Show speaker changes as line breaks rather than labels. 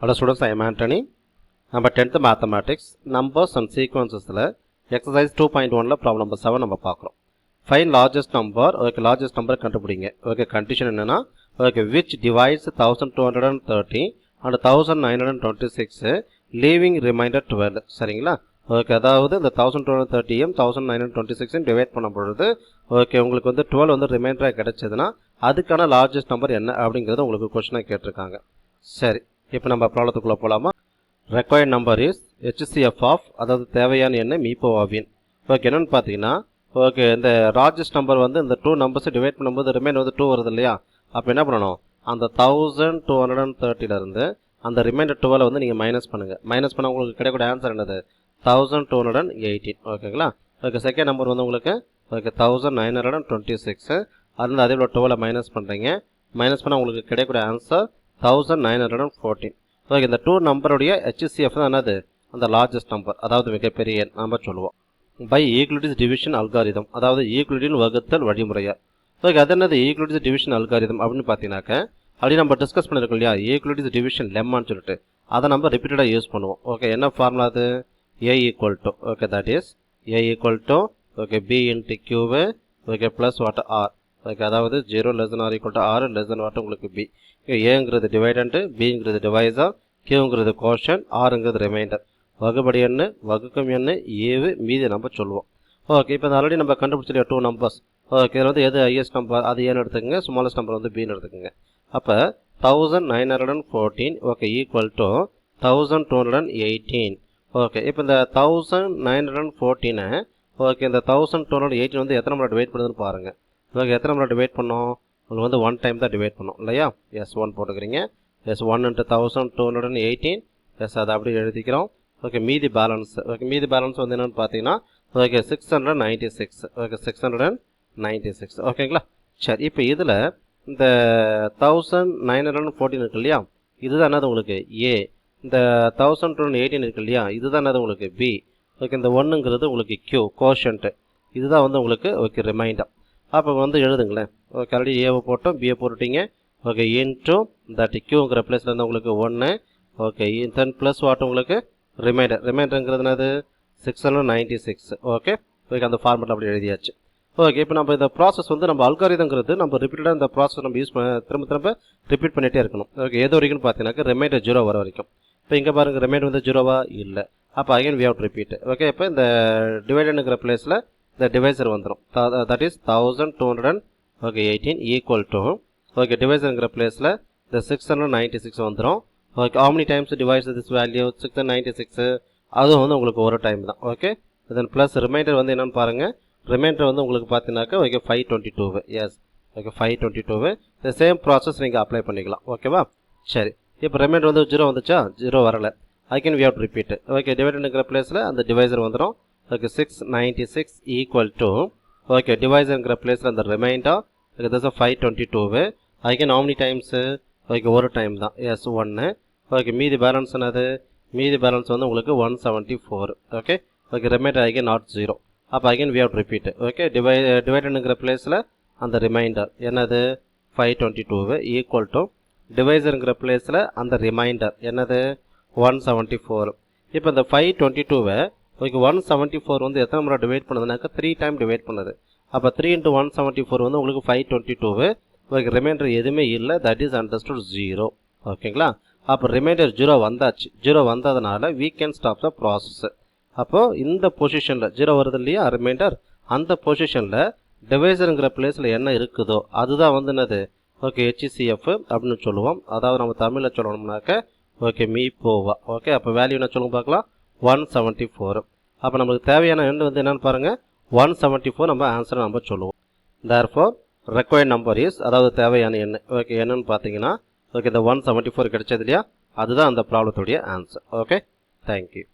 Hello students, I am Anthony. Number 10th mathematics, numbers and sequences exercise 2.1 problem number 7 நம்ம பார்க்கிறோம். Find largest number, okay, largest number கண்டுபிடிங்க. Okay, condition என்னன்னா, okay, which divides 1230 and 1926 leaving remainder 12. சரிங்களா? Okay, அதாவது இந்த 1230 1926 divide பண்ணும் பொழுது okay, உங்களுக்கு வந்து 12 வந்து ரிமைண்டரா கிடைச்சதுன்னா அதுக்கான லார்ஜஸ்ட் நம்பர் என்ன அப்படிங்கறது உங்களுக்கு क्वेश्चन கேட்டிருக்காங்க. சரி, இப்போ நம்ம ப்ராப்ளத்துக்குள்ள போலாமா? required number is HCF of அதாவது தேவையான எண்ணை மீப்போவின். ஓகே, என்னன்னு பார்த்தீங்கன்னா ஓகே இந்த லார்ஜஸ்ட் நம்பர் வந்து இந்த டூ நம்பர்ஸ் டிவைட் பண்ணும்போது ரிமைண்டர் வந்து 2 வருது இல்லையா? அப்போ என்ன பண்ணணும், அந்த 1230 இருந்து அந்த ரிமைண்டர் 12 வந்து நீங்கள் மைனஸ் பண்ணுங்க. மைனஸ் பண்ண உங்களுக்கு கிடைக்கக்கூடிய ஆன்சர் என்னது? 1218. ஓகேங்களா? ஓகே, செகண்ட் நம்பர் வந்து உங்களுக்கு ஓகே 1926. அதுலேருந்து அதே போல் 12 மைனஸ் பண்ணுறீங்க. மைனஸ் பண்ணால் உங்களுக்கு கிடைக்கக்கூடிய ஆன்சர் 1914. ஓகே, இந்த டூ நம்பருடைய HCF தான் என்னது? அந்த லார்ஜஸ்ட் நம்பர், அதாவது மிகப்பெரிய எண் நம்ம சொல்லுவோம். பை ஈக்குவலிட்டிஸ் டிவிஷன் அல்காரிதம், அதாவது ஈக்குவலிட்டின் வகுத்தல் வழிமுறையா. ஓகே, அது என்னது ஈக்குவலிட்டிஸ் டிவிஷன் அல்காரிதம் அப்படின்னு பார்த்தீங்கன்னாக்க அப்படி நம்ம டிஸ்கஸ் பண்ணிருக்கோம் இல்லையா, ஈக்குவலிட்டிஸ் டிவிஷன் லெம்மான்னு சொல்லிட்டு அதை நம்ம ரிப்பீட்டடாக யூஸ் பண்ணுவோம். ஓகே, என்ன ஃபார்முலா அது? A equal to, okay, that is A equal to, okay, B into Q, okay, plus what R. Okay, அதாவது 0 less than or equal to R less than what உங்களுக்கு B. ஏங்கிறது dividend, பிங்கிறது divisor, கியூங்கிறது கோஷன், ஆறுங்கிறது reminder. வகுபடி எண்ணு, வகுக்கும் எண்ணு, ஏவு மீதி நம்ம சொல்லுவோம். ஓகே, இப்போ ஆல்ரெடி நம்ம கண்டுபிடிச்சிருக்க டூ நம்பர்ஸ். ஓகே, இதில் வந்து எது ஹையஸ்ட் நம்பர் அது ஏன்னு எடுத்துக்கோங்க, ஸ்மாலஸ்ட் நம்பர் வந்து பின்னு எடுத்துக்கோங்க. அப்போ 1914 ஓகே ஈக்குவல் டு 1218. ஓகே, இப்போ இந்த 1914 ஓகே இந்த 1218 வந்து எத்தனை முறை டிவைட் பண்ணுதுன்னு பாருங்கள். ஓகே, எத்தனை முறை டிவைட் பண்ணோம்? உங்களுக்கு வந்து 1 டைம் தான் டிவைட் பண்ணோம் இல்லையா? எஸ் 1 போட்டுக்கிறீங்க. Yes 1 into 1218. எஸ் அதை அப்படி எழுதிக்கிறோம். ஓகே, மீதி பேலன்ஸ். ஓகே, மீதி பேலன்ஸ் வந்து என்னென்னு பார்த்தீங்கன்னா ஓகே 696. ஓகே 696. ஓகேங்களா? சரி, இப்போ இதில் இந்த 1914 இருக்கு இல்லையா, இதுதான் என்னது உங்களுக்கு ஏ. இந்த 1218 இருக்கு இல்லையா, இதுதான் என்னது உங்களுக்கு பி. ஓகே, இந்த 1ங்கிறது உங்களுக்கு கியூ கோஷன்ட்டு, இதுதான் வந்து உங்களுக்கு ஓகே ரிமைண்டர். அப்போ வந்து எழுதுங்களேன். ஓகே, ஆல்ரெடி ஏவை போட்டோம், பிஏ போட்டுட்டீங்க. ஓகே, இன்டூ தட் கியூங்கிற பிளேஸில் இருந்து உங்களுக்கு 1. ஓகே, தென் ப்ளஸ் வாட் உங்களுக்கு ரிமைண்டர். ரிமைண்டருங்கிறது என்னது? 696. ஓகே ஓகே, அந்த ஃபார்மெட்டில் அப்படி எழுதியாச்சு. ஓகே, இப்போ நம்ம இந்த ப்ராசஸ் வந்து நம்ம அல்காரிதங்கிறது நம்ம ரிப்பீட்டடாக இந்த ப்ராசஸ் நம்ம யூஸ் திரும்ப ரிப்பீட் பண்ணிகிட்டே இருக்கணும். ஓகே, எது வரைக்கும் பார்த்தீங்கன்னாக்க ரிமைண்டர் 0 வர வரைக்கும். இப்போ இங்கே பாருங்கள், ரிமைண்டர் வந்து 0வா இல்லை. அப்போ again we have to repeat. Okay, இப்போ இந்த டிவைடனுங்கிற பிளேஸில் இந்த டிவைசர் வந்துடும். That is 1218 equal to okay டிவைசருங்கிற பிளேஸில் இந்த 696 வந்துடும். Okay, how many times divides this value? 696. அதுவும் வந்து உங்களுக்கு ஒரு டைம் தான். ஓகே, தென் ப்ளஸ் ரிமைண்டர் வந்து என்னென்னு பாருங்கள். ரிமைண்டர் வந்து உங்களுக்கு பார்த்தீங்கன்னாக்கா ஓகே 522. S okay 522. இந்த சேம் ப்ராசஸ் நீங்கள் அப்ளை பண்ணிக்கலாம். ஓகேவா? சரி, இப்போ ரிமைண்டர் வந்து 0 வந்துச்சா? 0 வரலை. Again we have to repeat. Okay, டிவைடனுங்கிற பிளேஸில் அந்த டிவைசர் வந்துடும். ஓகே 696 ஈக்குவல் டு ஓகே டிவைசருங்கிற பிளேஸில் அந்த remainder okay that's 522. Again how many times? Okay ஒரு டைம் தான். எஸ் 1. ஓகே, மீதி பேலன்ஸ் என்னது? மீதி பேலன்ஸ் வந்து உங்களுக்கு 174. Okay okay, remainder again not 0. அப்போ again we have to repeat. Okay, டிவைடனுங்கிற பிளேஸில் அந்த ரிமைண்டர் என்னது? 522 ஈக்குவல் டு டிவைசருங்கிற பிளேஸில் அந்த ரிமைண்டர் என்னது? 174. இப்போ இந்த 522 ஓகே 174 வந்து எத்தனை முறை டிவைட் பண்ணுதுனாக்கா 3 டைம் டிவைட் பண்ணுது. அப்போ 3 into 174 வந்து உங்களுக்கு 522. ஓகே, ரிமைண்டர் எதுவுமே இல்லை, தட் இஸ் அண்டர்ஸ்டுட் 0. ஓகேங்களா? அப்போ ரிமைண்டர் 0 வந்தாச்சு. 0 வந்ததுனால we can stop the process. அப்போது இந்த பொசிஷனில் 0 வருது இல்லையா ரிமைண்டர், அந்த பொசிஷனில் டிவைசருங்கிற பிளேஸில் என்ன இருக்குதோ அதுதான் வந்து என்னது? ஓகே HCF அப்படின்னு சொல்லுவோம். அதாவது நம்ம தமிழில் சொல்லணும்னாக்க ஓகே மீப்போவா. ஓகே, அப்போ வேல்யூ என்ன சொல்லுங்க பார்க்கலாம்? 174. அப்போ நமக்கு தேவையான எண் வந்து என்னென்னு பாருங்கள், 174 நம்ம ஆன்சரை நம்ம சொல்லுவோம். தேர்ஃபோர் ரெக்வயர்ட் நம்பர் இஸ், அதாவது தேவையான எண் ஓகே என்னன்னு பார்த்தீங்கன்னா ஓகே இந்த 174 கிடைச்சது இல்லையா, அதுதான் அந்த ப்ராப்ளத்துடைய ஆன்சர். Okay, thank you.